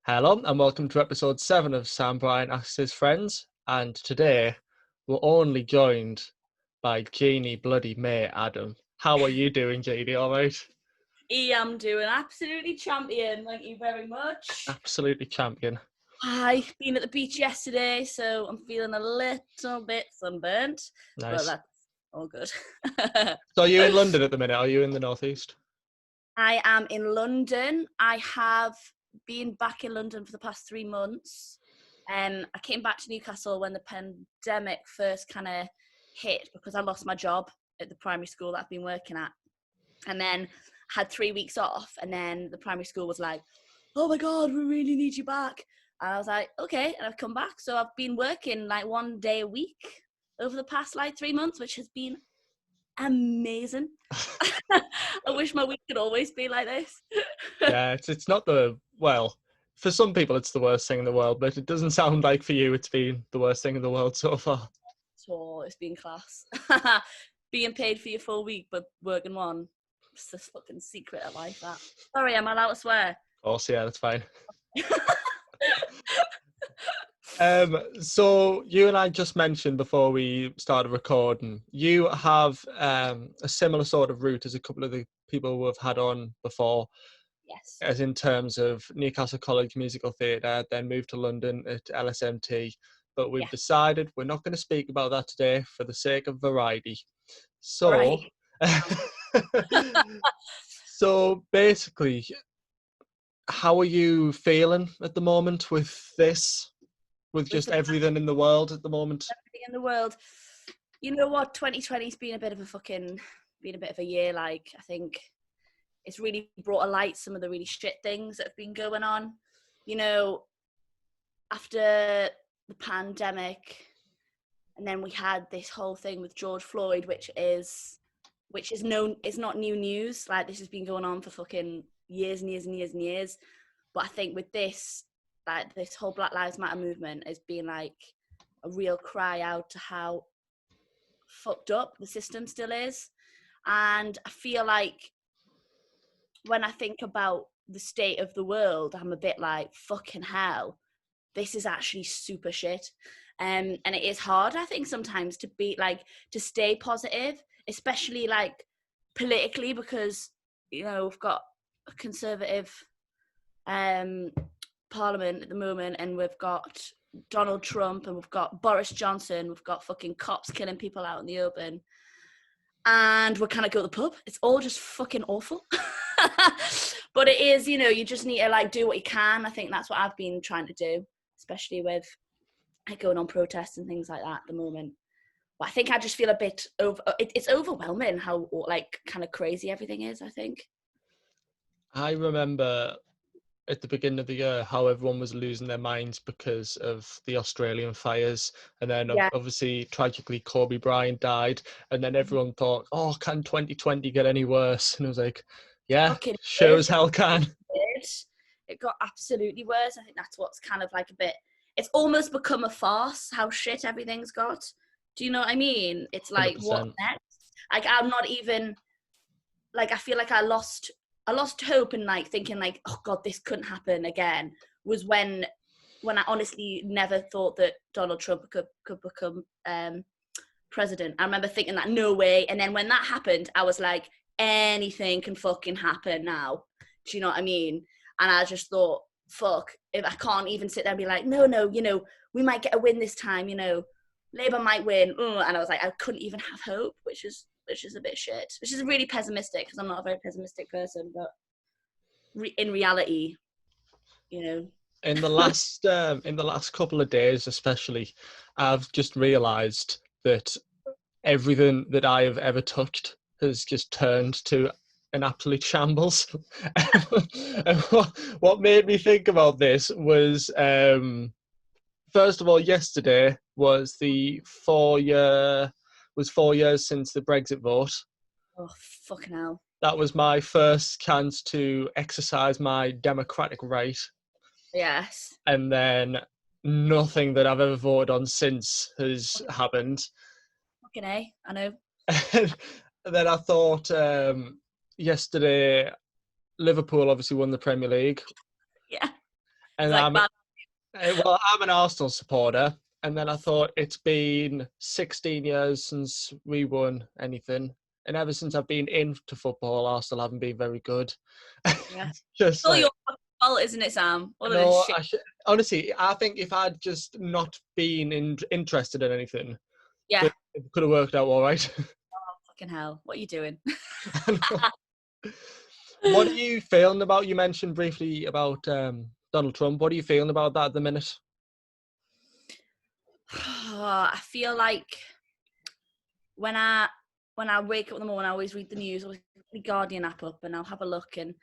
Hello and welcome to episode 7 of Sam Bryan Asks His Friends. And today we're only joined by Jeannie Bloody May Adam. How are you doing, Jeannie? All right? I'm doing absolutely champion. Thank you very much. Absolutely champion. I've been at the beach yesterday, so I'm feeling a little bit sunburnt, but Nice. that's all good. So are you in London at the minute? Are you in the northeast? I am in London. I have been back in London for the past 3 months. I came back to Newcastle when the pandemic first kind of hit because I lost my job at the primary school that I've been working at. And then had 3 weeks off, and then the primary school was like, oh my God, we really need you back. And I was like, okay, and I've come back. So I've been working like 1 day a week over the past like 3 months, which has been amazing. I wish my week could always be like this. Yeah, it's not for some people it's the worst thing in the world, but it doesn't sound like for you it's been the worst thing in the world so far. So it's been class. Being paid for your full week, but working one. It's the fucking secret of life, that. Sorry, am I allowed to swear? Of course, yeah, that's fine. So you and I just mentioned before we started recording, you have a similar sort of route as a couple of the people who have had on before, Yes. as in terms of Newcastle College Musical Theatre, then moved to London at LSMT. But we've Yeah. decided we're not going to speak about that today for the sake of variety. So, Right. so basically, how are you feeling at the moment with this? With With just the everything in the world at the moment? everything in the world. You know what? 2020's been a bit of a year. Like, I think it's really brought to light some of the really shit things that have been going on. You know, after the pandemic, and then we had this whole thing with George Floyd, which is known. It's not new news. Like, this has been going on for fucking years and years and years and years. But I think with this, like, this whole Black Lives Matter movement has been like a real cry out to how fucked up the system still is. And I feel like when I think about the state of the world, I'm a bit like, fucking hell, this is actually super shit. And it is hard, I think, sometimes to be like, to stay positive, especially like politically, because, you know, we've got a conservative parliament at the moment, and we've got Donald Trump, and we've got Boris Johnson, we've got fucking cops killing people out in the open, and we're kind of go to the pub. It's all just fucking awful. But it is, you know, you just need to like do what you can. I think that's what I've been trying to do, especially with like going on protests and things like that at the moment. But I think I just feel a bit it's overwhelming how like kind of crazy everything is, I think. I remember at the beginning of the year how everyone was losing their minds because of the Australian fires, and then Yeah. obviously tragically Kobe Bryant died, and then everyone thought, oh, can 2020 get any worse? And I was like, yeah, Fucking sure did. as hell can. It got absolutely worse. I think that's what's kind of like a bit, it's almost become a farce how shit everything's got. Do you know what I mean? It's like, what 100%. next? Like, I'm not even, like, I feel like I lost hope, and like thinking like, oh God, this couldn't happen again, was when I honestly never thought that Donald Trump could become president. I remember thinking that, no way. And then when that happened, I was like, anything can fucking happen now. Do you know what I mean? And I just thought, fuck, if I can't even sit there and be like, no, you know, we might get a win this time, you know, Labour might win. And I was like, I couldn't even have hope, which is a bit shit, which is really pessimistic, because I'm not a very pessimistic person, but in reality, you know. In the last couple of days especially, I've just realized that everything that I have ever touched has just turned to an absolute shambles. And what made me think about this was, first of all, yesterday was the 4 years since the Brexit vote. Oh, fucking hell. That was my first chance to exercise my democratic right, Yes. and then nothing that I've ever voted on since has happened. Fucking A, I know. And then I thought, yesterday, Liverpool obviously won the Premier League. Yeah. And like bad. well, I'm an Arsenal supporter, and then I thought it's been 16 years since we won anything, and ever since I've been into football, Arsenal haven't been very good. Yeah. It's Just all like, your fault, isn't it, Sam? All of this no, shit. honestly, I think if I'd just not been interested in anything, Yeah. it could have worked out all right. Fucking hell. What are you doing? What are you feeling about? You mentioned briefly about Donald Trump. What are you feeling about that at the minute? I feel like when I wake up in the morning, I always read the news, I always put the Guardian app up, and I'll have a look, and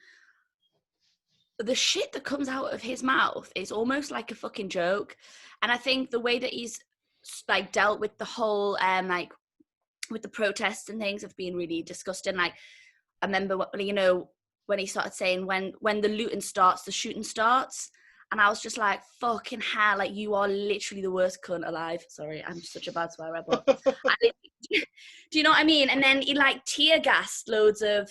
the shit that comes out of his mouth is almost like a fucking joke. And I think the way that he's like dealt with the whole like with the protests and things have been really disgusting. Like I remember, when he started saying when the looting starts, the shooting starts. And I was just like, fucking hell, like you are literally the worst cunt alive. Sorry, I'm such a bad swearer, but do you know what I mean? And then he like tear gas loads of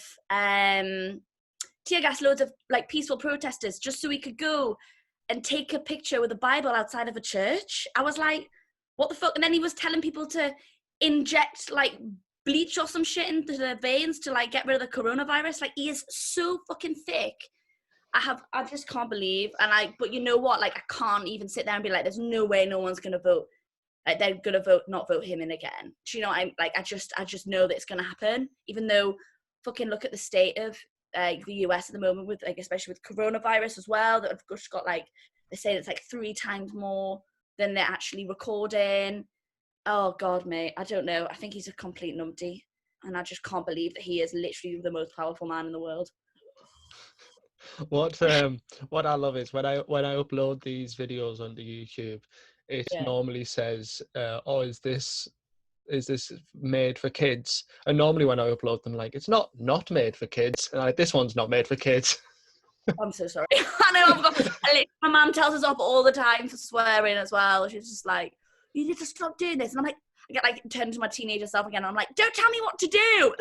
like peaceful protesters just so he could go and take a picture with a Bible outside of a church. I was like, what the fuck? And then he was telling people to inject like bleach or some shit into their veins to like get rid of the coronavirus. Like he is so fucking thick. I just can't believe. But you know what? Like I can't even sit there and be like, there's no way no one's gonna vote. Like they're gonna not vote him in again. Do you know what I'm like? I just know that it's gonna happen. Even though fucking look at the state of the US at the moment with like, especially with coronavirus as well, that have just got like, they say it's like 3 times more than they're actually recording. Oh God, mate, I don't know. I think he's a complete numpty, and I just can't believe that he is literally the most powerful man in the world. What I love is when I upload these videos onto YouTube, it Yeah. normally says, "Oh, is this made for kids?" And normally when I upload them, like, it's not made for kids. And like, this one's not made for kids. I'm so sorry. I know my mum tells us off all the time for swearing as well. She's just like, you need to stop doing this. And I'm like, I get like turned to my teenager self again. And I'm like, don't tell me what to do.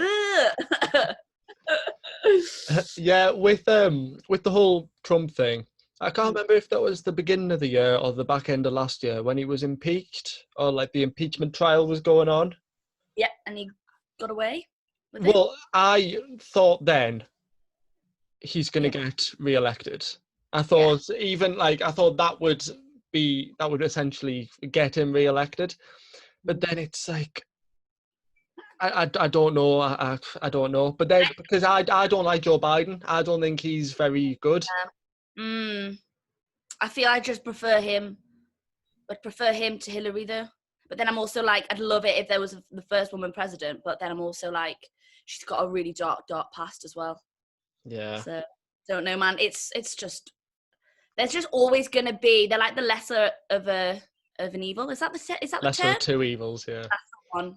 Yeah, with the whole Trump thing, I can't remember if that was the beginning of the year or the back end of last year when he was impeached, or like the impeachment trial was going on. Yeah, and he got away with it. Well, I thought then he's going to get re-elected. I thought that would essentially get him re-elected. But then it's like, I don't know. I don't know. But then, because I don't like Joe Biden, I don't think he's very good. I feel I just prefer him. I'd prefer him to Hillary though. But then I'm also like, I'd love it if there was the first woman president. But then I'm also like, she's got a really dark past as well. Yeah. So don't know, man. It's just, there's just always gonna be, they're like the lesser of an evil. Is that the Lesser term? of two evils. Yeah. That's the one.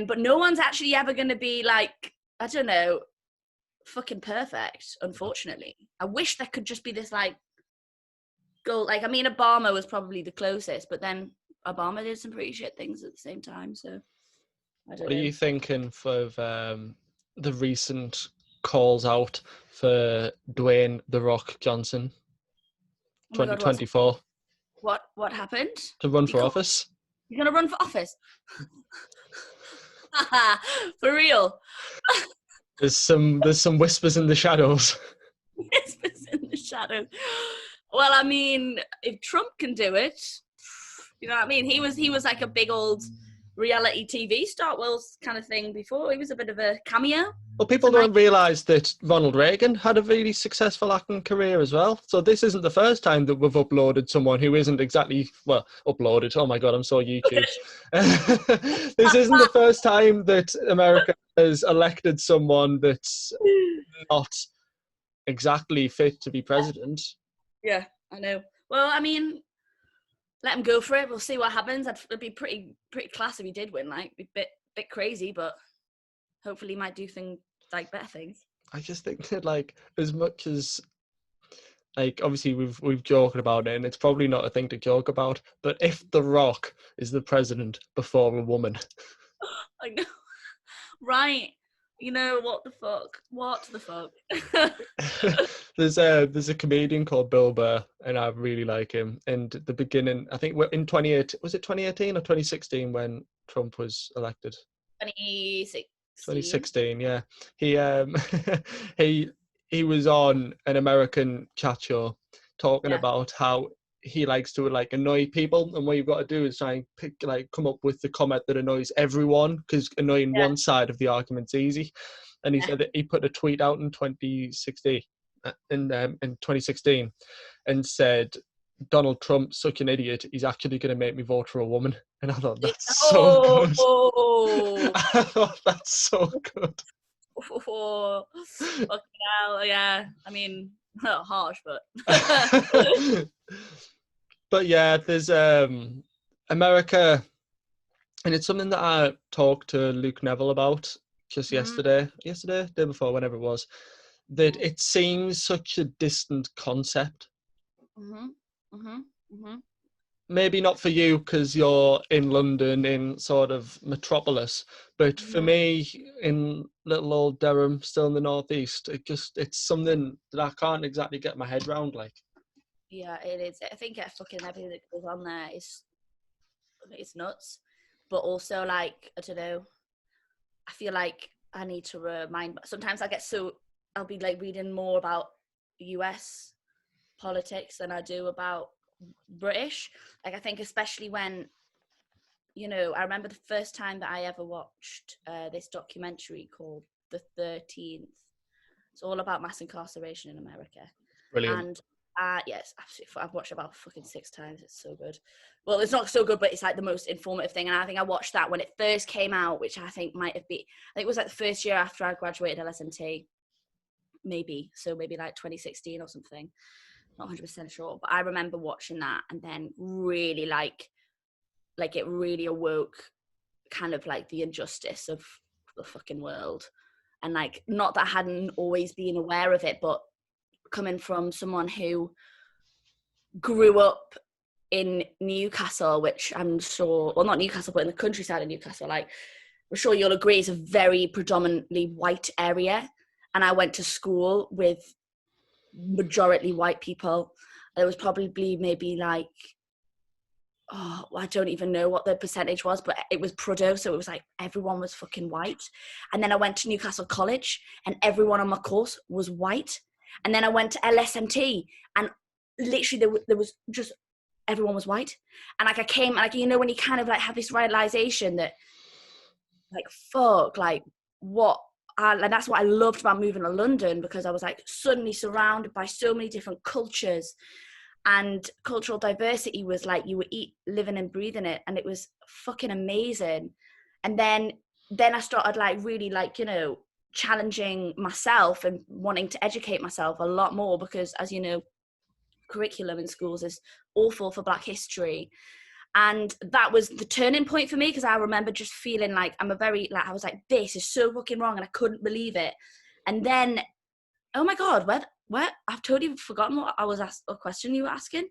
But no one's actually ever gonna be like, I don't know, fucking perfect. Unfortunately, I wish there could just be this like goal. Like, I mean, Obama was probably the closest, but then Obama did some pretty shit things at the same time. So I don't What are know. you thinking of the recent calls out for Dwayne "The Rock" Johnson, Oh my God, 2024, what happened? to run for office? You're gonna run for office? For real? There's some whispers in the shadows. Whispers in the shadows. Well, I mean, if Trump can do it, you know what I mean? He was like a big old reality TV star, well, kind of thing before. He was a bit of a cameo. Well, people don't realise that Ronald Reagan had a really successful acting career as well. So this isn't the first time that we've uploaded someone who isn't exactly, well, uploaded. Oh my God, I'm so YouTube. This isn't the first time that America has elected someone that's not exactly fit to be president. Yeah, I know. Well, I mean, let him go for it. We'll see what happens. It'd be pretty class if he did win. Like, be bit crazy, but hopefully he might do things like better things. I just think that, like, as much as, like, obviously we've joked about it, and it's probably not a thing to joke about, but if The Rock is the president before a woman, I know, right? You know, what the fuck? What the fuck? There's a comedian called Bill Burr, and I really like him. And at the beginning, I think in 2018, was it 2018 or 2016 when Trump was elected? 2016. 2016, yeah. He he he was on an American chat show talking Yeah. about how he likes to like annoy people, and what you've got to do is try and come up with the comment that annoys everyone, because annoying Yeah. one side of the argument's easy. And he Yeah. said that he put a tweet out in 2016, in 2016, and said, Donald Trump's such an idiot, he's actually going to make me vote for a woman. And I thought, that's so good. Oh, I thought, that's so good. oh, fucking hell, yeah. I mean, harsh, but But yeah, there's America, and it's something that I talked to Luke Neville about just Mhm, day before, whenever it was, that it seems such a distant concept. mhm, mhm, mhm, Maybe not for you because you're in London, in sort of metropolis, but for mhm. me in little old Durham, still in the northeast, it's something that I can't exactly get my head around. Like, Yeah, it is. I think fucking everything that goes on there is it's nuts, but also like I don't know. I feel like I need to remind. Sometimes I'll be like reading more about US politics than I do about British. Like I think especially when I remember the first time that I ever watched this documentary called The 13th. It's all about mass incarceration in America. brilliant. And yes, absolutely. I've watched it about fucking 6 times. It's so good. Well, it's not so good, but it's like the most informative thing. And I think I watched that when it first came out, which I think might have been, I think it was like the first year after I graduated LSMT, maybe. So maybe like 2016 or something. Not 100% sure. But I remember watching that and then really like it really awoke kind of like the injustice of the fucking world. And like, not that I hadn't always been aware of it, but coming from someone who grew up in Newcastle, which I'm sure, well, not Newcastle, but in the countryside of Newcastle, like, I'm sure you'll agree is a very predominantly white area. And I went to school with majority white people. There was probably maybe like, oh, I don't even know what the percentage was, but it was Prudhoe, so it was like everyone was fucking white. And then I went to Newcastle College, and everyone on my course was white. And then I went to LSMT, and literally there was just everyone was white. And like I came, like when you kind of like have this realization that, like, fuck, like what. And that's what I loved about moving to London, because I was like suddenly surrounded by so many different cultures, and cultural diversity was like you were living and breathing it, and it was fucking amazing. And then I started like really like challenging myself and wanting to educate myself a lot more, because as you know, curriculum in schools is awful for Black history. And that was the turning point for me, because I remember just feeling like I was like, this is so fucking wrong, and I couldn't believe it. And then, oh my god, where I've totally forgotten what I was asked, a question you were asking.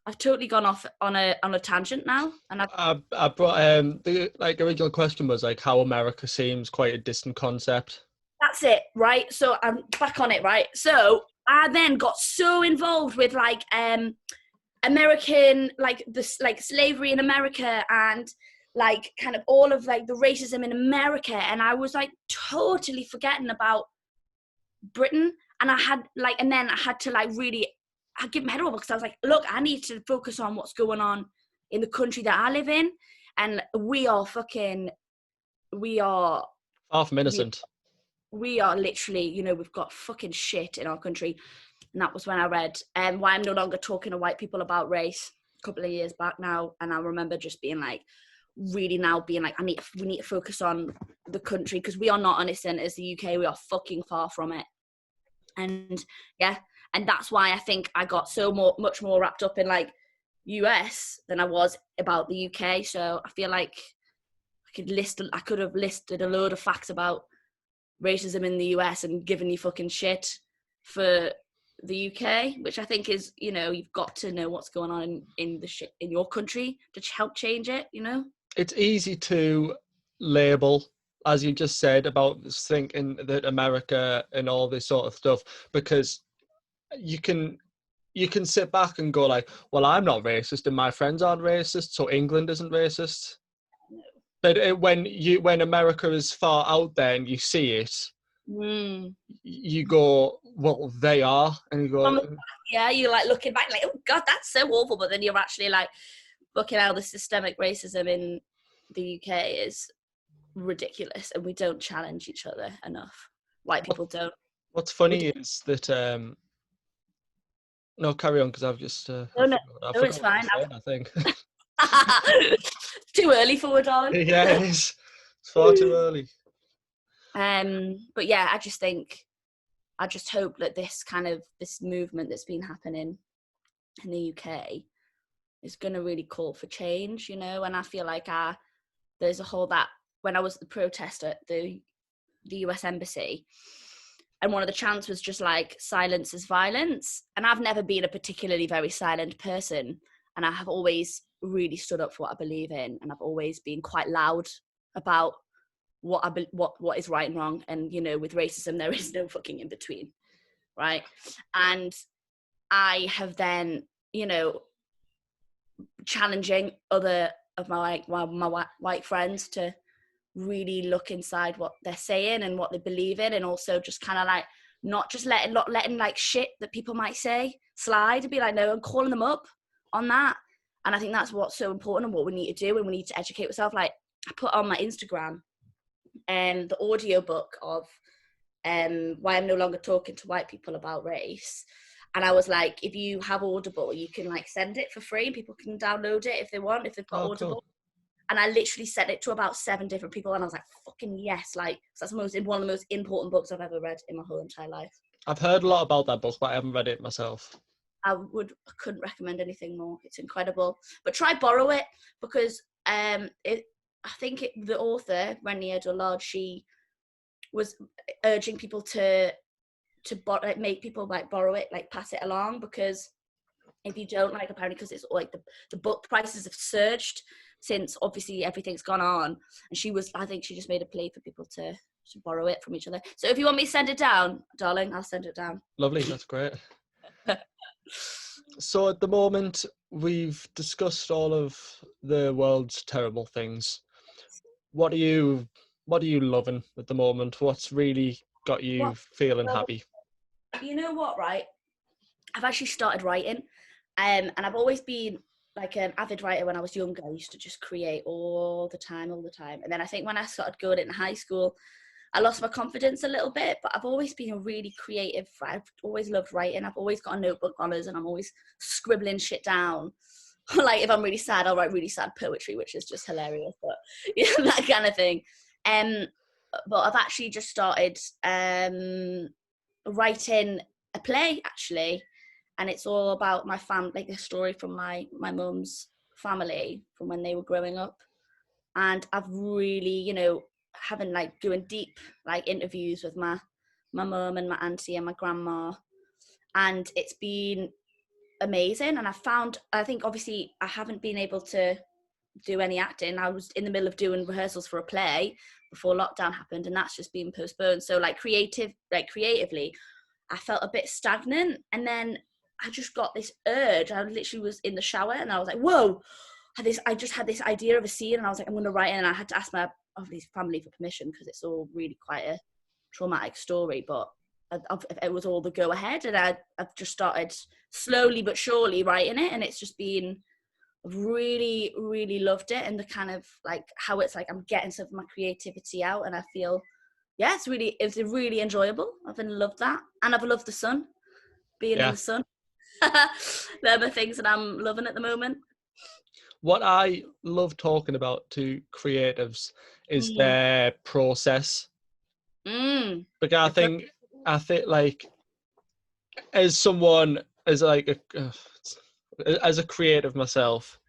I've totally gone off on a tangent now, and I brought the like original question was like how America seems quite a distant concept. that's it, right? So I'm back on it, right? So I then got so involved with like American, like this, like slavery in America, and like kind of all of like the racism in America, and I was like totally forgetting about Britain. And then I had to like really, I give my head over, because I was like, look, I need to focus on what's going on in the country that I live in. And we are Far from we, innocent. we are literally, we've got fucking shit in our country. And that was when I read Why I'm No Longer Talking to White People About Race a couple of years back now. And I remember just being like, really now being like, we need to focus on the country, because we are not innocent as the UK. We are fucking far from it. And yeah, and that's why I think I got much more wrapped up in like US than I was about the UK. So I feel like I could have listed a load of facts about racism in the US and given you fucking shit for the UK, which I think is, you've got to know what's going on in the shit in your country to help change it. It's easy to label as you just said, about thinking that America and all this sort of stuff, because you can sit back and go like, well, I'm not racist and my friends aren't racist, so England isn't racist. But when America is far out there and you see it, you go, well, they are, and you go, yeah, you're like looking back like, oh god, that's so awful, but then you're actually like, fucking hell, the systemic racism in the UK is ridiculous, and we don't challenge each other enough. White people don't. What's funny is that no, carry on, because I've just I No, it's forgot what fine. I'm saying, I think. Too early for it, darling. Yeah, it is. It's far too early. But yeah, I just hope that this movement that's been happening in the UK is going to really call for change, you know. And I feel like there's a whole that when I was at the protest at the US embassy, and one of the chants was just like, silence is violence. And I've never been a particularly very silent person, and I have always really stood up for what I believe in, and I've always been quite loud about what is right and wrong. And, you know, with racism, there is no fucking in between, right? And I have then, you know, challenging other of my white friends to really look inside what they're saying and what they believe in, and also just kind of like not letting like shit that people might say slide, and be like, no, and calling them up on that. And I think that's what's so important and what we need to do, and we need to educate ourselves. Like, I put on my Instagram the audio book of Why I'm No Longer Talking to White People About Race. And I was like, if you have Audible, you can like send it for free, and people can download it if they want, if they've got Audible. Cool. And I literally sent it to about 7 different people, and I was like, fucking yes, like, that's one of the most important books I've ever read in my whole entire life. I've heard a lot about that book, but I haven't read it myself. I couldn't recommend anything more. It's incredible. But try borrow it, because the author, Renia Dollard, she was urging people to make people like borrow it, like pass it along, because if you don't, like, apparently, because it's like the book prices have surged since obviously everything's gone on, and I think she just made a plea for people to borrow it from each other. So if you want me to send it down, darling, I'll send it down. Lovely, that's great. So at the moment, we've discussed all of the world's terrible things. What are you loving at the moment? What's really got you feeling happy? You know what, right? I've actually started writing, and I've always been like an avid writer. When I was younger, I used to just create all the time. And then I think when I started going into high school, I lost my confidence a little bit, but I've always been a really creative. I've always loved writing. I've always got a notebook on us, and I'm always scribbling shit down. Like, if I'm really sad, I'll write really sad poetry, which is just hilarious, but yeah, that kind of thing. But I've actually just started writing a play, actually, and it's all about my family, like a story from my mum's family from when they were growing up. And I've really, you know, having like doing deep like interviews with my mum and my auntie and my grandma, and it's been amazing. And I think obviously I haven't been able to do any acting. I was in the middle of doing rehearsals for a play before lockdown happened, and that's just been postponed. So like creatively, I felt a bit stagnant, and then I just got this urge. I literally was in the shower and I was like, whoa, I just had this idea of a scene, and I was like, I'm going to write it. And I had to ask my obviously family for permission, because it's all really quite a traumatic story, but it was all the go ahead, and I've just started slowly but surely writing it, and it's just been, I've really, really loved it, and the kind of like how it's like I'm getting some of my creativity out, and I feel, yeah, it's really enjoyable. I've loved that, and I've loved the sun, being in the sun. They're the things that I'm loving at the moment. What I love talking about to creatives is their process. Because I think like as someone as like as a creative myself,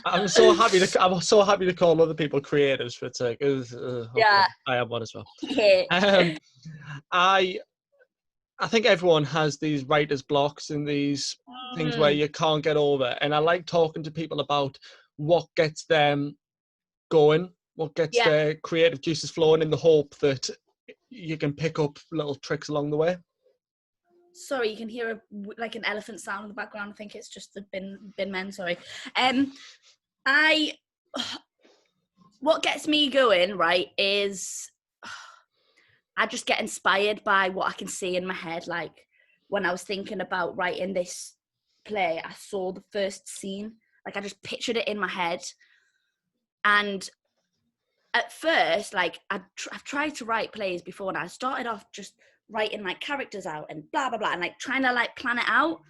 I'm so happy to call other people creatives, for it's like yeah, I am one as well. I think everyone has these writer's blocks and these things where you can't get over. And I like talking to people about what gets them going, what gets Yeah. the creative juices flowing in the hope that you can pick up little tricks along the way? Sorry, you can hear like an elephant sound in the background. I think it's just the bin men. Sorry. I what gets me going, right, is I just get inspired by what I can see in my head. Like when I was thinking about writing this play, I saw the first scene. Like I just pictured it in my head. And at first, like I've tried to write plays before, and I started off just writing like characters out and blah blah blah, and like trying to like plan it out,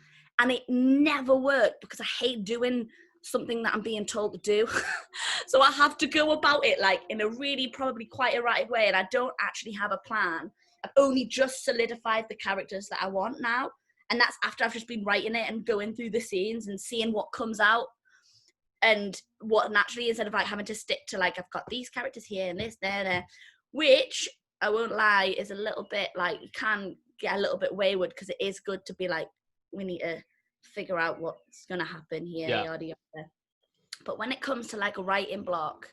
and it never worked because I hate doing something that I'm being told to do. So I have to go about it like in a really probably quite erratic way, and I don't actually have a plan. I've only just solidified the characters that I want now, and that's after I've just been writing it and going through the scenes and seeing what comes out and what naturally, instead of like having to stick to like I've got these characters here and this there, which I won't lie is a little bit like can get a little bit wayward, because it is good to be like, we need to figure out what's gonna happen here, yada yada. But when it comes to like a writing block,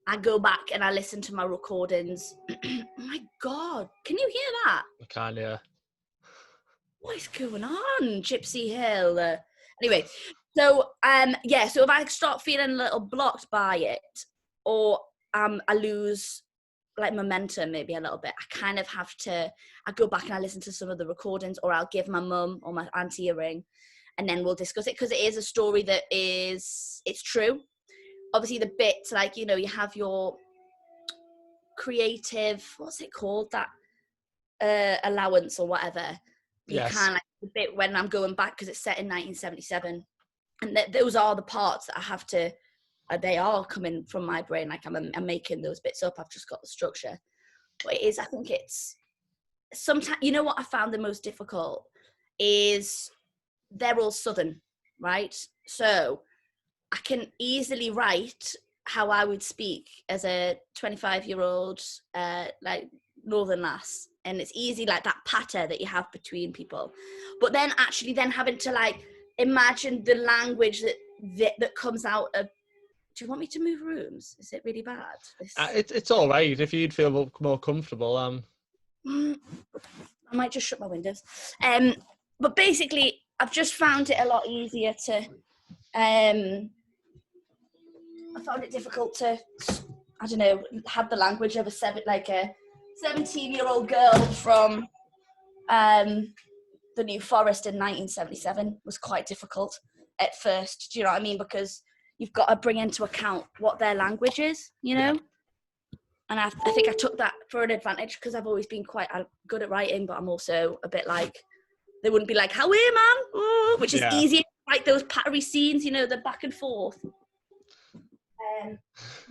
I go back and I listen to my recordings. Oh my god, can you hear that? I can, yeah. What is going on, Gypsy Hill? Anyway, so so if I start feeling a little blocked by it, or I lose like momentum maybe a little bit, I kind of have to, I go back and I listen to some of the recordings, or I'll give my mum or my auntie a ring, and then we'll discuss it, because it is a story that it's true. Obviously the bits, like, you know, you have your creative, what's it called, that allowance or whatever. You Yes. can, like, the bit when I'm going back, because it's set in 1977, and those are the parts that I have to, they are coming from my brain, like I'm making those bits up, I've just got the structure. But it is, I think it's sometimes, you know what I found the most difficult is they're all Southern, right? So I can easily write how I would speak as a 25-year-old like Northern lass, and it's easy, like that patter that you have between people. But then actually then having to like imagine the language that comes out of, do you want me to move rooms? Is it really bad? It's all right if you'd feel more comfortable. I might just shut my windows. But basically, I've just found it a lot easier to. I found it difficult to, I don't know, have the language of a 17-year-old girl from the New Forest in 1977 was quite difficult at first. Do you know what I mean? Because you've got to bring into account what their language is, you know? Yeah. And I think I took that for an advantage, because I've always been quite good at writing, but I'm also a bit like, they wouldn't be like, how are you, man? Ooh, which is easier to write those pattery scenes, you know, the back and forth.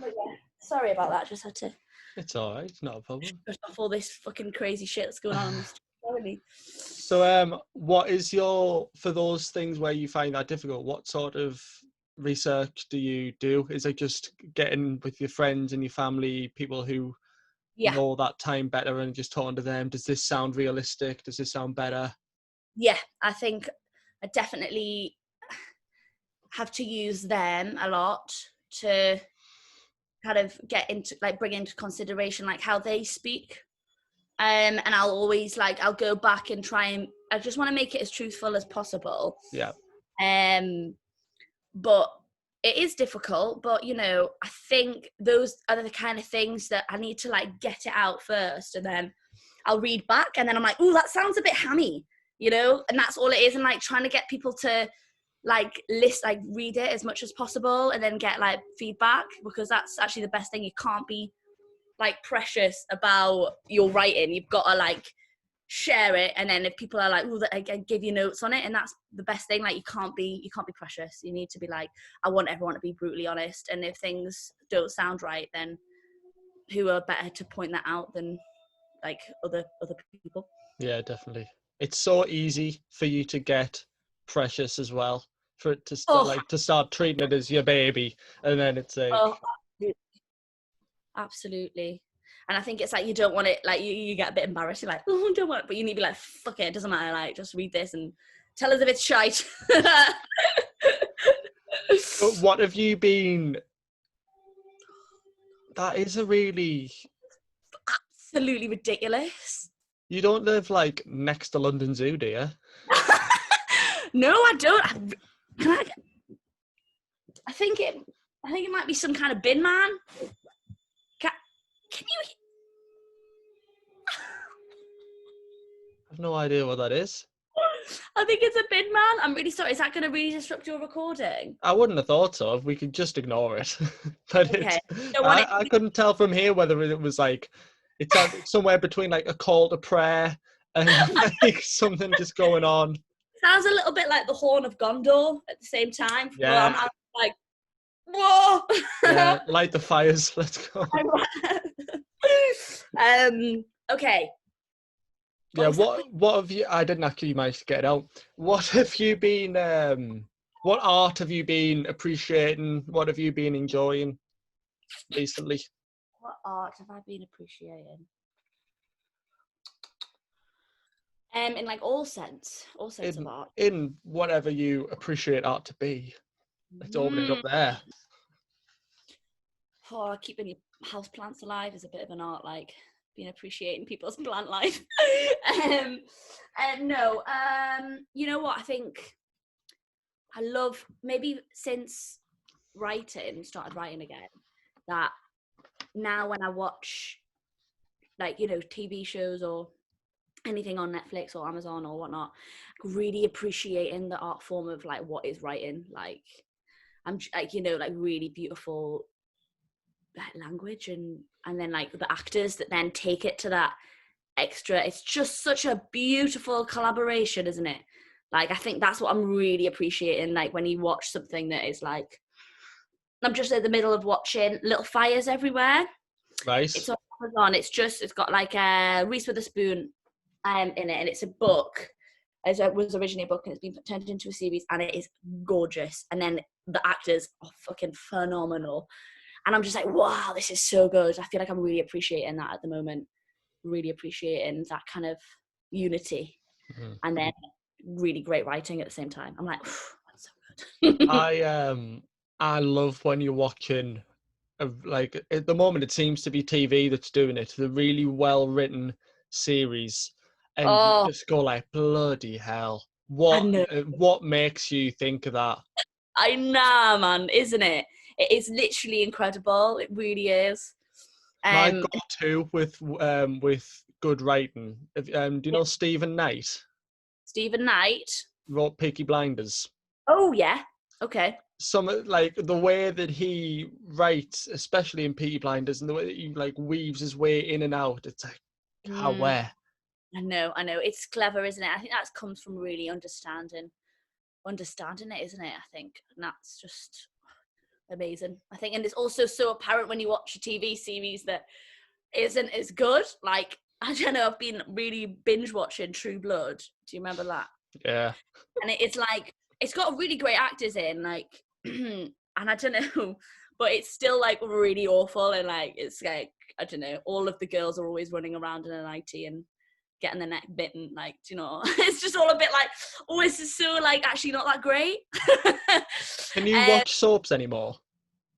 But yeah, sorry about that. Just had to. It's all right. It's not a problem. Just off all this fucking crazy shit that's going on. So, what is for those things where you find that difficult, what sort of research do you do? Is it just getting with your friends and your family, people who know that time better, and just talking to them? Does this sound realistic? Does this sound better? Yeah, I think I definitely have to use them a lot to kind of get into, like, bring into consideration like how they speak. And I'll always like, I'll go back and try and, I just want to make it as truthful as possible. Yeah. But it is difficult, but you know, I think those are the kind of things that I need to like get it out first, and then I'll read back, and then I'm like, oh, that sounds a bit hammy, you know, and that's all it is. And like trying to get people to like read it as much as possible, and then get like feedback, because that's actually the best thing. You can't be like precious about your writing. You've got to like share it, and then if people are like, oh, I give you notes on it, and that's the best thing. Like you can't be precious. You need to be like, I want everyone to be brutally honest, and if things don't sound right, then who are better to point that out than like other people? Yeah, definitely. It's so easy for you to get precious as well, for it to start treating it as your baby, and then it's like, absolutely. And I think it's like, you don't want it, like you get a bit embarrassed, you're like, oh, I don't want it, but you need to be like, fuck it, doesn't matter, like just read this and tell us if it's shite. What have you been that is a really... Absolutely ridiculous. You don't live, like, next to London Zoo, do you? No, I don't. I think it might be some kind of bin man. Can you? I have no idea what that is. I think it's a bin man. I'm really sorry. Is that going to really disrupt your recording? I wouldn't have thought so. We could just ignore it. But Okay. I couldn't tell from here whether it was like, it's somewhere between like a call to prayer and like something just going on. Sounds a little bit like the Horn of Gondor at the same time. Yeah. I'm like, whoa. Yeah, light the fires. Let's go. Okay. Yeah, what have you... I didn't actually manage to get it out. What have you been... what art have you been appreciating? What have you been enjoying recently? What art have I been appreciating? In like all sense of art. In whatever you appreciate art to be. Let's open it up there. Oh, keeping your house plants alive is a bit of an art, like being appreciating people's plant life. No, you know what? I think I love, maybe since started writing again, that now when I watch, like, you know, TV shows or anything on Netflix or Amazon or whatnot, really appreciating the art form of like what is writing. Like, I'm like, you know, like really beautiful language and then like the actors that then take it to that extra. It's just such a beautiful collaboration, isn't it? Like, I think that's what I'm really appreciating. Like when you watch something that is like, I'm just in the middle of watching Little Fires Everywhere. Right. It's on Amazon. It's got like a Reese Witherspoon in it, and it's a book. It was originally a book and it's been turned into a series, and it is gorgeous. And then the actors are fucking phenomenal. And I'm just like, wow, this is so good. I feel like I'm really appreciating that at the moment. Really appreciating that kind of unity. Mm-hmm. And then really great writing at the same time. I'm like, that's so good. I love when you're watching, like at the moment it seems to be TV that's doing it, the really well written series, and you just go like, bloody hell, what makes you think of that? I know, man, isn't it? It is literally incredible. It really is. My go-to with good writing. Do you know Stephen Knight? Stephen Knight wrote Peaky Blinders. Oh yeah. Okay. Some like the way that he writes, especially in Peaky Blinders, and the way that he like weaves his way in and out. It's like, where? I know. It's clever, isn't it? I think that comes from really understanding it, isn't it? I think, and that's just amazing. I think, and it's also so apparent when you watch a TV series that isn't as good. Like, I don't know, I've been really binge watching True Blood. Do you remember that? Yeah. And it's like, it's got really great actors in, like, and I don't know, but it's still like really awful, and like it's like, I don't know, all of the girls are always running around in a nightie and getting their neck bitten, like, do you know, it's just all a bit like, oh, this is so like actually not that great. Can you watch soaps anymore?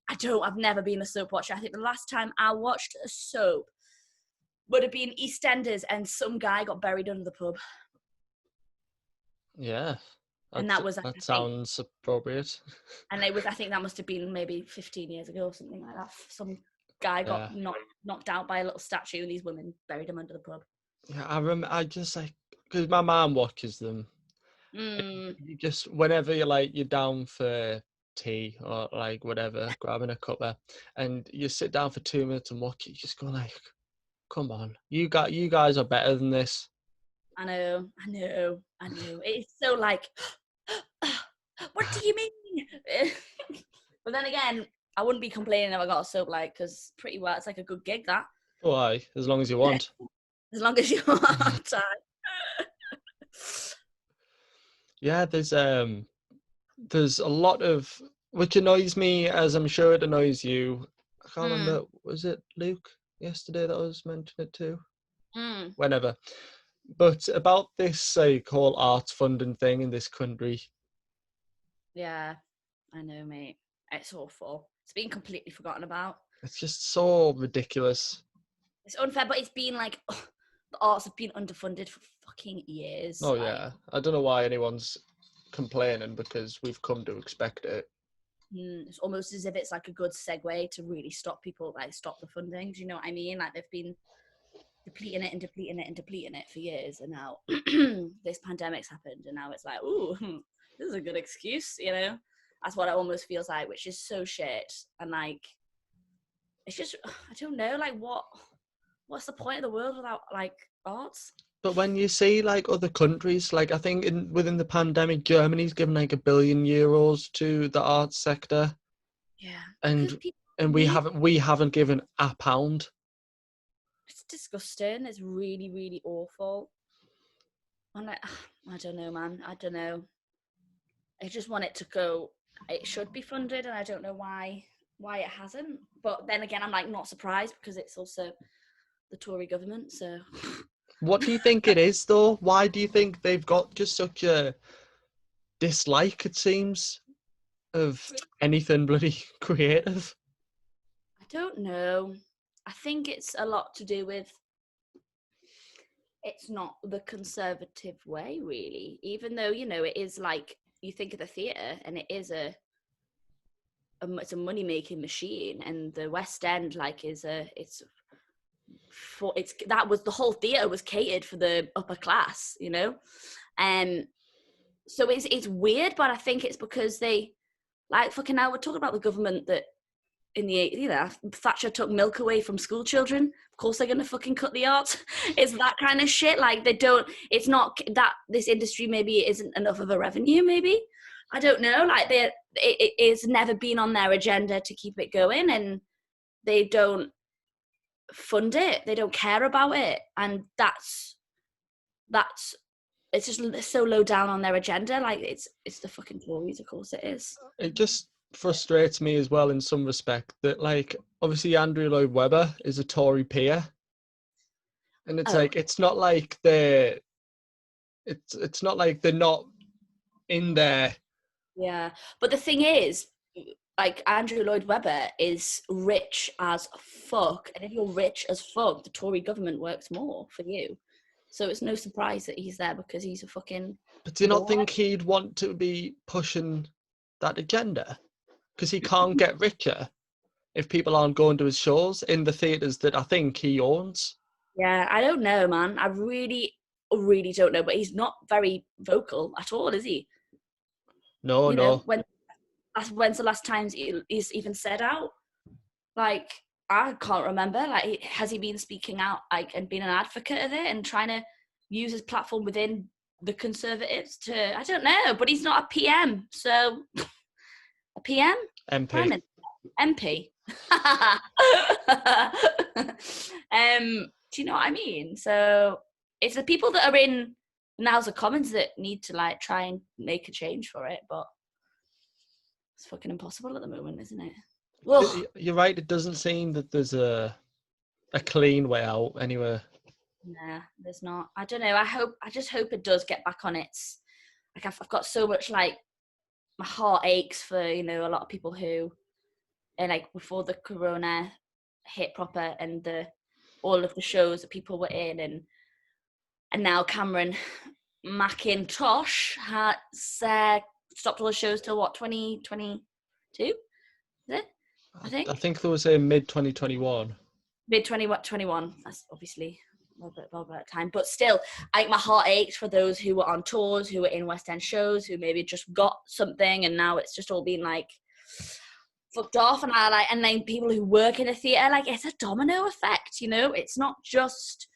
I've never been a soap watcher. I think the last time I watched a soap would have been EastEnders, and some guy got buried under the pub. Yeah. And that sounds appropriate. And I think that must have been maybe 15 years ago or something like that. Some guy got knocked out by a little statue, and these women buried him under the pub. Yeah, I just like, because my mum watches them. You just, whenever you're down for tea or like whatever, grabbing a cuppa, and you sit down for 2 minutes and watch it, you just go like, come on, you guys are better than this. I know. It's so like, what do you mean? But then again, I wouldn't be complaining if I got a soap, like, because pretty well it's like a good gig, that. Oh, aye, as long as you want. As long as you want. Yeah, there's a lot of, which annoys me, as I'm sure it annoys you. I can't remember, was it Luke yesterday that I was mentioning it to? Whenever. But about this whole arts funding thing in this country. Yeah, I know, mate. It's awful. It's been completely forgotten about. It's just so ridiculous. It's unfair, but it's been like the arts have been underfunded for fucking years. Oh Like, yeah, I don't know why anyone's complaining because we've come to expect it. it's almost as if it's like a good segue to really stop people, like stop the funding. Do you know what I mean? Like they've been depleting it and depleting it and depleting it for years, and now this pandemic's happened, and now it's like, ooh, this is a good excuse, you know? That's what it almost feels like, which is so shit. And like, it's just, I don't know, like what's the point of the world without like arts? But when you see like other countries, like I think within the pandemic, Germany's given like €1 billion to the arts sector, Yeah, because and people and we need. haven't given a pound. It's disgusting. It's really, really awful. I'm like, I don't know, man. I don't know. I just want it to go. It should be funded, and I don't know why it hasn't. But then again, I'm like not surprised because it's also the Tory government. So What do you think it is though? Why do you think they've got just such a dislike, it seems, of anything bloody creative? I don't know. I think it's a lot to do with it's not the conservative way, really. Even though it is like you think of the theatre, and it is it's a money making machine, and the West End like is it's that was the whole theatre was catered for the upper class, and so it's weird, but I think it's because they like fucking now we're talking about the government that in the Thatcher took milk away from school children. Of course they're gonna fucking cut the arts. It's that kind of shit. Like they don't. It's not that this industry maybe isn't enough of a revenue. Maybe I don't know. Like it's never been on their agenda to keep it going, and they don't fund it. They don't care about it, and that's it's just so low down on their agenda. Like it's the fucking Tories, of course it is. It just frustrates me as well in some respect that like obviously Andrew Lloyd Webber is a Tory peer, and it's Oh like it's not like they're not in there. yeah, but the thing is, like Andrew Lloyd Webber is rich as fuck, and if you're rich as fuck, the Tory government works more for you. So it's no surprise that he's there because he's a fucking But do you not boy. think he'd want to be pushing that agenda? Because he can't get richer if people aren't going to his shows in the theatres that I think he owns. Yeah, I don't know, man. I really, really don't know. But he's not very vocal at all, is he? No, no. When's the last time he's even said out? Like, I can't remember. Like, has he been speaking out, like, and been an advocate of it and trying to use his platform within the Conservatives to? I don't know. But he's not a PM, so a PM, Prime MP. Minister, MP. Do you know what I mean? So it's the people that are in the House of Commons that need to like try and make a change for it, but it's fucking impossible at the moment, isn't it? Ugh. You're right. It doesn't seem that there's a clean way out anywhere. Nah, there's not. I don't know. I just hope it does get back on its. Like I've got so much like my heart aches for a lot of people who, and like before the corona hit proper and all of the shows that people were in, and now Cameron McIntosh has stopped all the shows till what 2022 is it? I I think think there was a mid 2021. mid 2021. That's obviously a little bit of time, but still, my heart aches for those who were on tours, who were in West End shows, who maybe just got something, and now it's just all been like fucked off. And then people who work in a theatre, like it's a domino effect. It's not just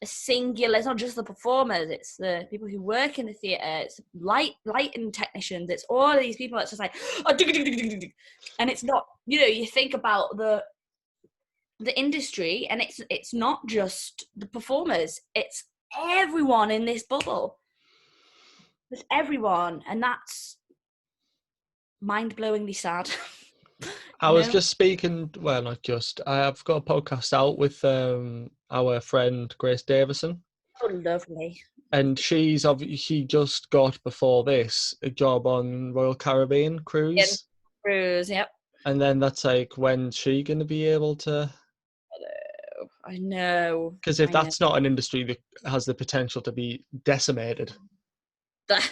a singular. It's not just the performers. It's the people who work in the theatre. It's lighting technicians. It's all these people. It's just like, and it's not. You think about the industry, and it's not just the performers. It's everyone in this bubble. It's everyone, and that's mind-blowingly sad. I was just speaking, well, not just. I've got a podcast out with our friend Grace Davison, Oh, lovely. and she just got before this a job on Royal Caribbean Yeah, cruise, Cruise, yep. And then that's like, when's she going to be able to? I know. Because if I know. that's not an industry that has the potential to be decimated. The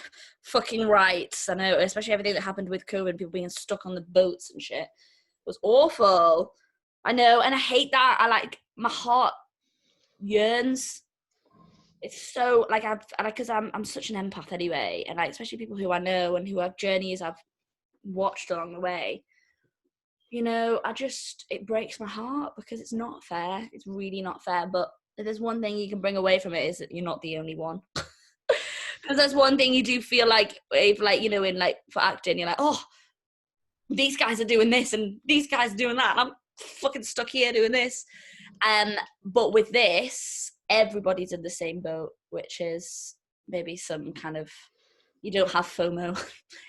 fucking rights. I know, especially everything that happened with COVID, people being stuck on the boats and shit. It was awful. I know, and I hate that. I like, my heart yearns. It's so like because I'm such an empath anyway, and like especially people who I know and who have journeys I've watched along the way. You know, it breaks my heart because it's not fair. It's really not fair. But if there's one thing you can bring away from it is that you're not the only one. Because that's one thing you do feel like, if like, you know, in like for acting, you're like, oh, these guys are doing this and these guys are doing that. And I'm fucking stuck here doing this. But with this, everybody's in the same boat, which is maybe some kind of, you don't have FOMO.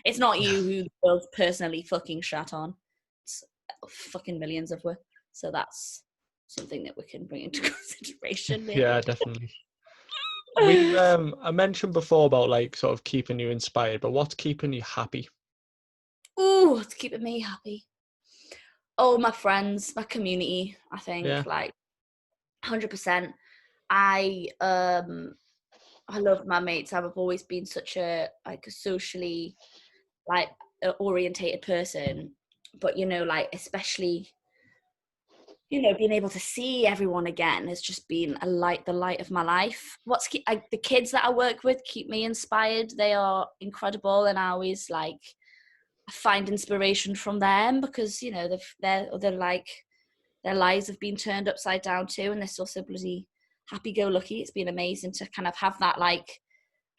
It's not you who the world's personally fucking shat on. It's fucking millions of us. So that's something that we can bring into consideration. Maybe. Yeah, definitely. We've I mentioned before about like sort of keeping you inspired, but what's keeping you happy? Ooh, it's keeping me happy. Oh, my friends, my community, I think, Yeah. like 100%. I love my mates. I've always been such a like a socially like orientated person, but you know, like especially, you know, being able to see everyone again has just been the light of my life. The kids that I work with keep me inspired. They are incredible, and I always like find inspiration from them because, you know, they're like, their lives have been turned upside down too, and they're still so bloody happy-go-lucky. It's been amazing to kind of have that, like,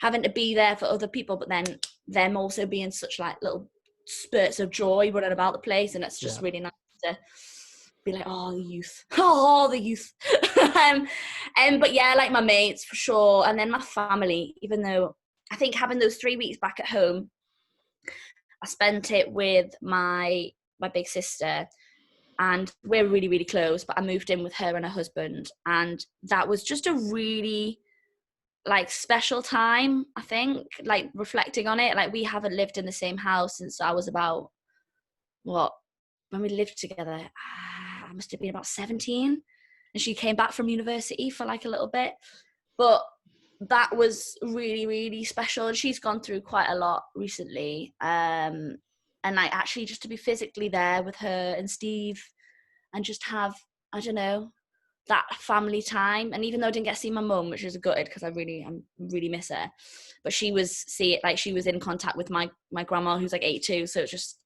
having to be there for other people, but then them also being such like little spurts of joy running about the place, and it's just really nice to be like, oh, the youth, oh, the youth. But yeah, like my mates for sure, and then my family. Even though I think having those 3 weeks back at home, I spent it with my big sister, and we're really, really close, but I moved in with her and her husband, and that was just a really like special time. I think, like, reflecting on it, like, we haven't lived in the same house since I was about, what, when we lived together, I must have been about 17, and she came back from university for like a little bit, but that was really, really special. And she's gone through quite a lot recently, and like actually just to be physically there with her and Steve and just have, I don't know, that family time. And even though I didn't get to see my mum, which is gutted because I really miss her, but she was in contact with my grandma, who's like 82, so it just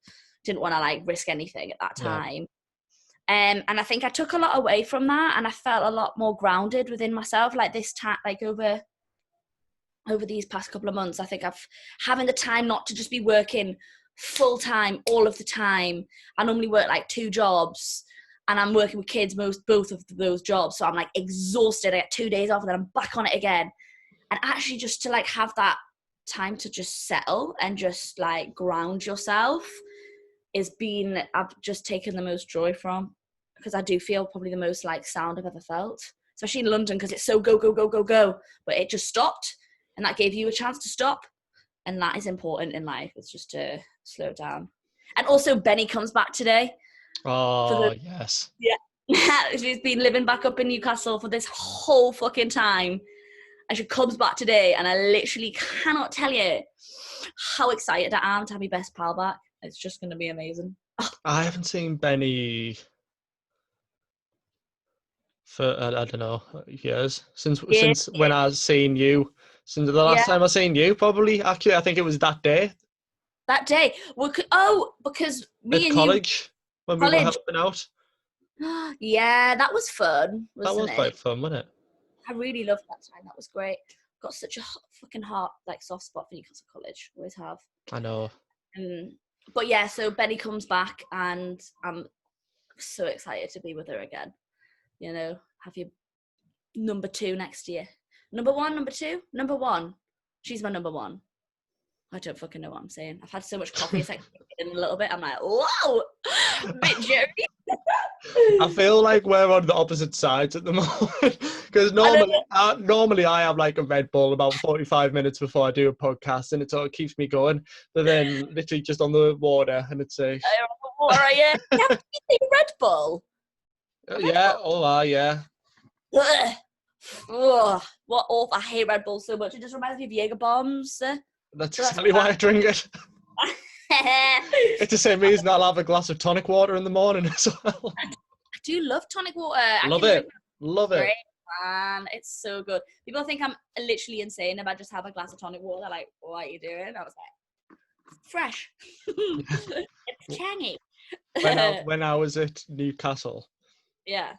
didn't want to like risk anything at that time. And I think I took a lot away from that, and I felt a lot more grounded within myself, like this time, like over these past couple of months. I think having the time not to just be working full time all of the time. I normally work like 2 jobs, and I'm working with kids both of those jobs, so I'm like exhausted. I get 2 days off and then I'm back on it again. And actually just to like have that time to just settle and just like ground yourself I've just taken the most joy from, because I do feel probably the most like sound I've ever felt, especially in London, because it's so go go go go go, but it just stopped, and that gave you a chance to stop, and that is important in life. It's just to slow down. And also Benny comes back today. Oh, yes. Yeah. She's been living back up in Newcastle for this whole fucking time, and she comes back today, and I literally cannot tell you how excited I am to have my best pal back. It's just going to be amazing. I haven't seen Benny for, I don't know, years. Since when I seen you. Since the last time I seen you, probably. Actually, I think it was that day. That day. Because me At and college, when we were college. helping out. Yeah, that was fun, That wasn't was it? quite fun, wasn't it? I really loved that time. That was great. Got such a fucking heart, like, soft spot for Newcastle College. Always have. I know. But yeah, so Benny comes back, and I'm so excited to be with her again. You know, have your number 2 next year. Number 1, number 2, number 1. She's my number 1. I don't fucking know what I'm saying. I've had so much coffee, it's like in a little bit. I'm like, whoa, bit Jerry. I feel like we're on the opposite sides at the moment, because normally I have like a Red Bull about 45 minutes before I do a podcast, and it sort of keeps me going. But then literally just on the water, and it's a water, are you? Have you seen Red Bull? Yeah, yeah. Ugh. Ugh. What awful. I hate Red Bull so much. It just reminds me of Jaeger bombs. That's So exactly why I drink it. I It's the same reason I'll have a glass of tonic water in the morning as well. do love tonic water. I Love can drink it. Love great, it. man. It's so good. People think I'm literally insane if I just have a glass of tonic water. They're like, what are you doing? I was like, fresh. It's tangy. When I was at Newcastle, Yeah.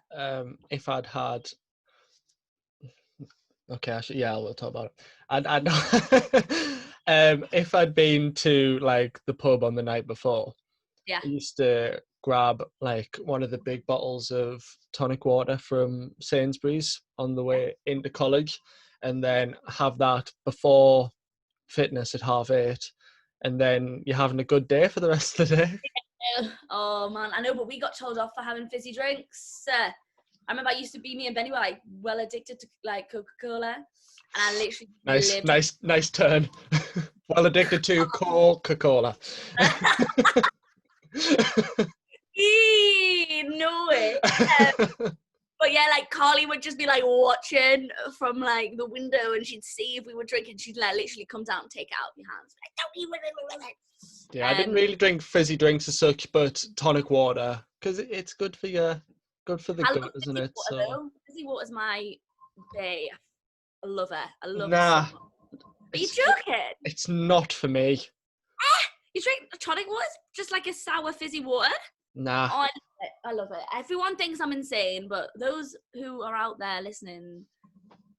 if I'd had, okay, we'll talk about it. I know, if I'd been to like the pub on the night before, Yeah. I used to grab like one of the big bottles of tonic water from Sainsbury's on the way into college, and then have that before fitness at 8:30, and then you're having a good day for the rest of the day. Oh man, I know, but we got told off for having fizzy drinks. I remember I used to be me and Benny were like well addicted to like Coca-Cola, and I literally Nice turn. Well addicted to Coca-Cola. No way. But yeah, like Carly would just be like watching from like the window, and she'd see if we were drinking. She'd like literally come down and take it out of your hands. Like, don't even. Yeah, I didn't really drink fizzy drinks as such, but tonic water, because it's good for you, good for the I gut, love isn't fizzy it? water So though. Fizzy water's my bae. I love it. I love it so nah, much. Are you joking? it's not for me. You drink tonic water? It's just like a sour fizzy water? Nah. Oh, I love it. Everyone thinks I'm insane, but those who are out there listening,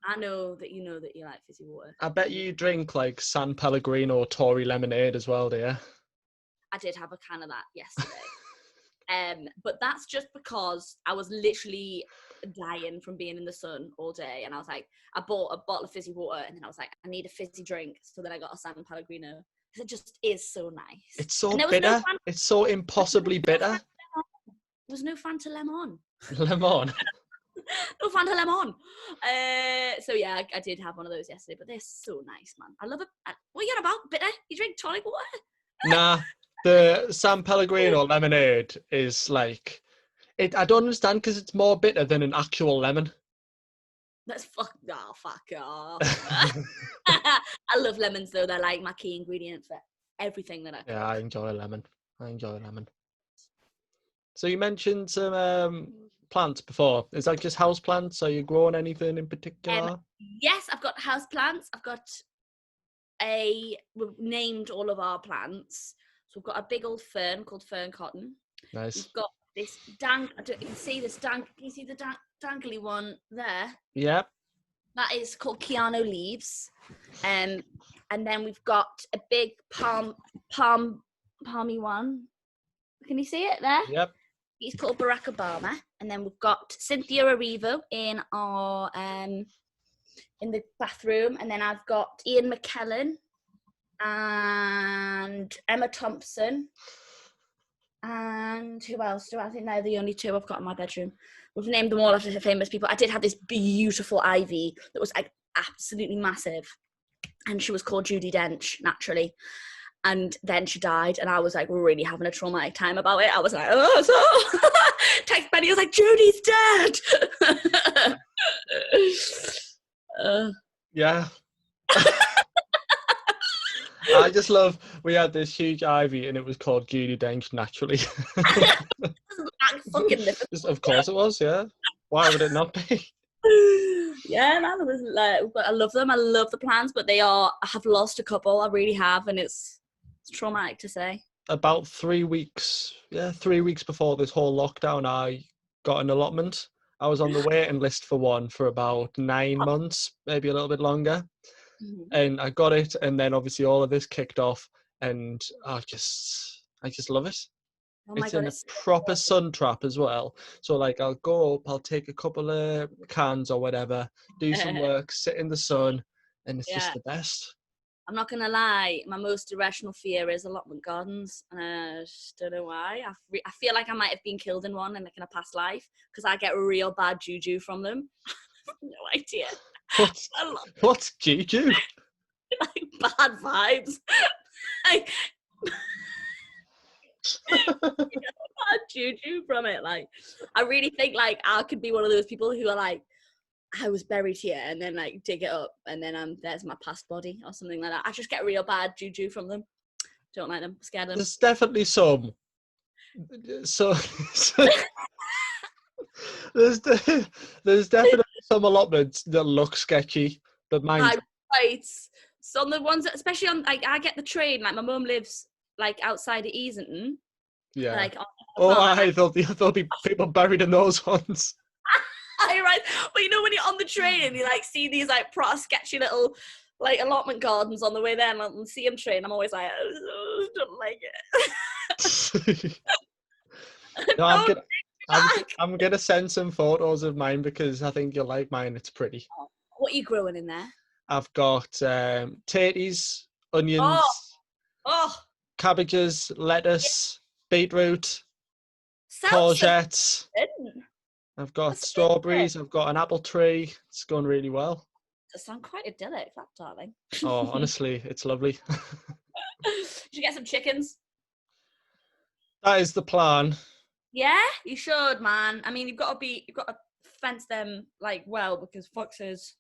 I know that you like fizzy water. I bet you drink like San Pellegrino or Tory lemonade as well, do you? I did have a can of that yesterday. But that's just because I was literally dying from being in the sun all day, and I was like, I bought a bottle of fizzy water, and then I was like, I need a fizzy drink, so then I got a San Pellegrino. It just is so nice. It's so And bitter. It's so impossibly bitter. There was no Fanta Lemon. Lemon. No Fanta Lemon. So yeah, I did have one of those yesterday, but they're so nice, man. I love it. What are you on about? Bitter? You drink tonic water? Nah, the San Pellegrino lemonade is like, I don't understand because it's more bitter than an actual lemon. That's fuck off. I love lemons though. They're like my key ingredient for everything that I cook. Yeah, I enjoy a lemon. So you mentioned some plants before. Is that just house plants? Are you growing anything in particular? Yes, I've got house plants. We've named all of our plants. So we've got a big old fern called fern cotton. Nice. We've got this you can see this can you see the dangly one there? Yep. That is called Keanu leaves. And then we've got a big palmy one. Can you see it there? Yep. He's called Barack Obama. And then we've got Cynthia Erivo in our in the bathroom. And then I've got Ian McKellen and Emma Thompson. And who else do I think they're the only two I've got in my bedroom. We've named them all after famous people. I did have this beautiful ivy that was like absolutely massive. And she was called Judi Dench, naturally. And then she died, and I was like really having a traumatic time about it. I was like, oh, so text Benny, I was like, Judy's dead. Yeah. I just love, we had this huge ivy and it was called Judi Dench naturally. Of course it was, yeah. Why would it not be? Yeah, man, it was like, I love them. I love the plants, but I have lost a couple. I really have, and it's traumatic to say. About 3 weeks, 3 weeks before this whole lockdown, I got an allotment. I was on the waiting list for one for about 9 months, maybe a little bit longer. Mm-hmm. And I got it, and then obviously all of this kicked off, and I just love it. Oh my God, it's in a proper sun trap as well. So like I'll go up, I'll take a couple of cans or whatever, do some work, sit in the sun, and it's just the best. I'm not gonna lie, my most irrational fear is allotment gardens, and I just don't know why. I feel like I might have been killed in one in a past life because I get real bad juju from them. No idea. What's juju? Like bad vibes. Like Bad juju from it. Like, I really think like I could be one of those people who are like, I was buried here, and then like dig it up, and then there's my past body or something like that. I just get real bad juju from them. Don't like them. Scared of them. There's definitely some. So, there's definitely some allotments that look sketchy, but mine. Right. So the ones, that, especially on like I get the train. Like my mum lives like outside of Easington. Yeah. Like on Oh, farm, I thought there'll be people buried in those ones. right. But you know when you're on the train and you like see these like proper sketchy little like allotment gardens on the way there and see them train, I'm always like, oh, don't like it. No, Back. I'm gonna send some photos of mine because I think you'll like mine. It's pretty. What are you growing in there? I've got tatties, onions, Oh, cabbages, lettuce, beetroot, sounds courgettes. good. I've got That's strawberries. I've got an apple tree. It's going really well. Does sound quite idyllic, that darling. Oh, honestly, it's lovely. You should get some chickens. That is the plan. Yeah, you should, man. I mean, you've got to fence them like well because foxes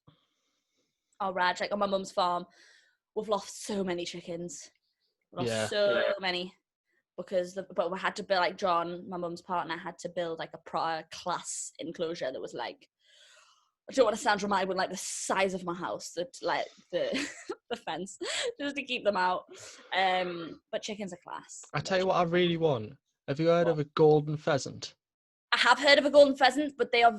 are rad. Like on my mum's farm, we've lost so many chickens. We've lost so many because but we had to build like John, my mum's partner, had to build like a prior class enclosure that was like, I don't want to sound dramatic, but like the size of my house, that like the the fence, just to keep them out. But chickens are class. I tell you what, I really want. Have you heard of a golden pheasant? I have heard of a golden pheasant, but they are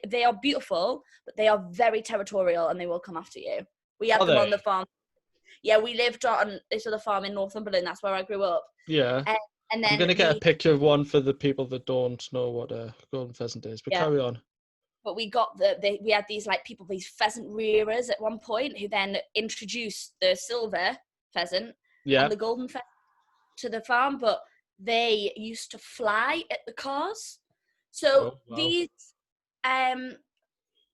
they are beautiful, but they are very territorial and they will come after you. We had them on the farm. Yeah, we lived on this other farm in Northumberland. That's where I grew up. Yeah. And then I'm going to get a picture of one for the people that don't know what a golden pheasant is, but carry on. But we got we had these like people, these pheasant rearers at one point who then introduced the silver pheasant and the golden pheasant to the farm, but they used to fly at the cars. So these,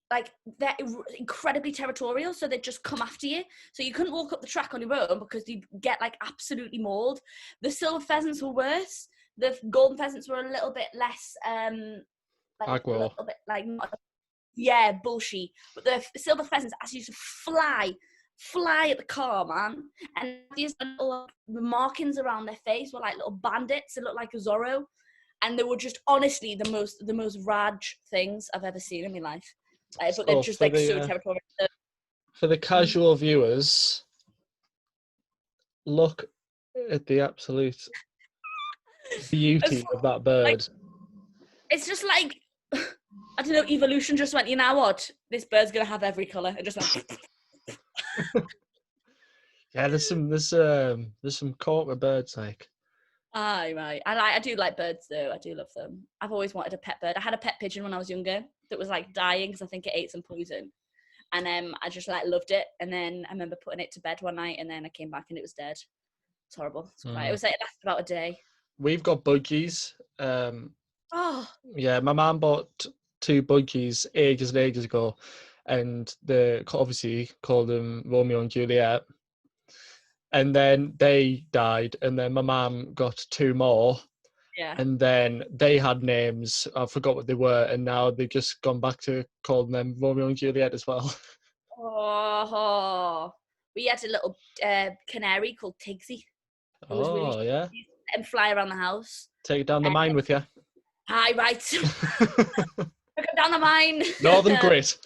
like they're incredibly territorial, so they'd just come after you. So you couldn't walk up the track on your own because you'd get like absolutely mauled. The silver pheasants were worse. The golden pheasants were a little bit less, like a little bit like, bullshit. But the silver pheasants actually used to fly at the car, man. And these little markings around their face were like little bandits. They looked like a Zorro. And they were just honestly the most rad things I've ever seen in my life. But they're just like so territorial. For the casual viewers, look at the absolute beauty of that bird. Like, it's just like, I don't know, evolution just went, you know what? This bird's gonna have every colour. It just went. Yeah, there's some corporate birds like. Aye, right. I do like birds though. I do love them. I've always wanted a pet bird. I had a pet pigeon when I was younger that was like dying because I think it ate some poison, and I just like loved it. And then I remember putting it to bed one night, and then I came back and it was dead. It's horrible. It's it was like it lasted about a day. We've got budgies. Yeah, my mum bought 2 budgies ages and ages ago, and they obviously called them Romeo and Juliet. And then they died, and then my mum got 2 more. Yeah. And then they had names. I forgot what they were, and now they've just gone back to calling them Romeo and Juliet as well. Oh, we had a little canary called Tigsy. Yeah. And fly around the house. Take it down the mine with you. Aye, right. Took it down the mine. Northern grit.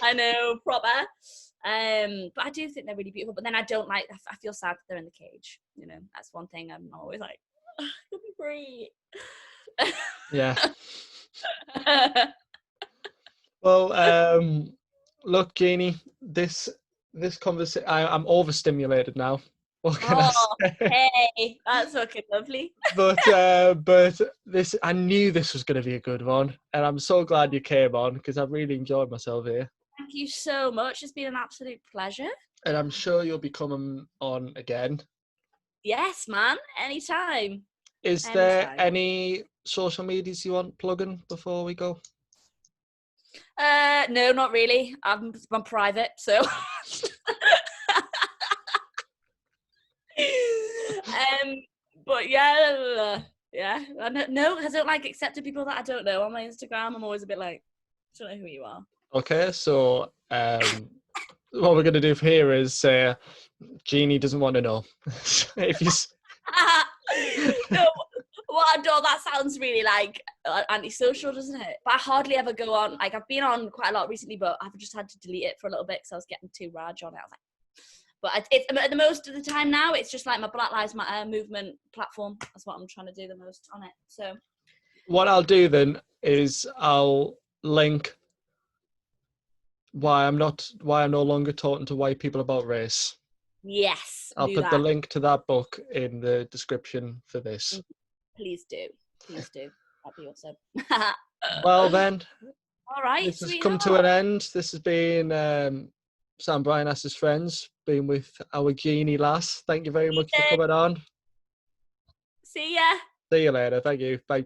I know, proper. But I do think they're really beautiful. But then I don't like. I feel sad that they're in the cage. You know, that's one thing I'm always like, let me free. Yeah. Well, look, Jeannie, this conversation, I'm overstimulated now. What can I say? Hey, that's fucking lovely. But this, I knew this was going to be a good one, and I'm so glad you came on because I've really enjoyed myself here. Thank you so much. It's been an absolute pleasure. And I'm sure you'll be coming on again. Yes, man. Anytime. Is there any social medias you want plugging before we go? No, not really. I'm private, so. But yeah, Yeah. No, I don't like accepting people that I don't know on my Instagram. I'm always a bit like, I don't know who you are. Okay, so what we're going to do here is Jeannie doesn't want to know. If you No, no, that sounds really like antisocial, doesn't it? But I hardly ever go on. Like, I've been on quite a lot recently, but I've just had to delete it for a little bit because I was getting too rage on it. I was like, but it's at the most of the time now, it's just like my Black Lives Matter movement platform. That's what I'm trying to do the most on it. So what I'll do then is I'll link why I'm no longer talking to white people about race. yes, I'll do put the that. link to that book in the description for this. Please do. Please do. That'd be awesome. Well then, All right, this has sweetheart. come to an end. This has been Sam Bryan as his friends, been with our Jeannie lass. Thank you very much for coming on. See ya. See you later. Thank you. Bye.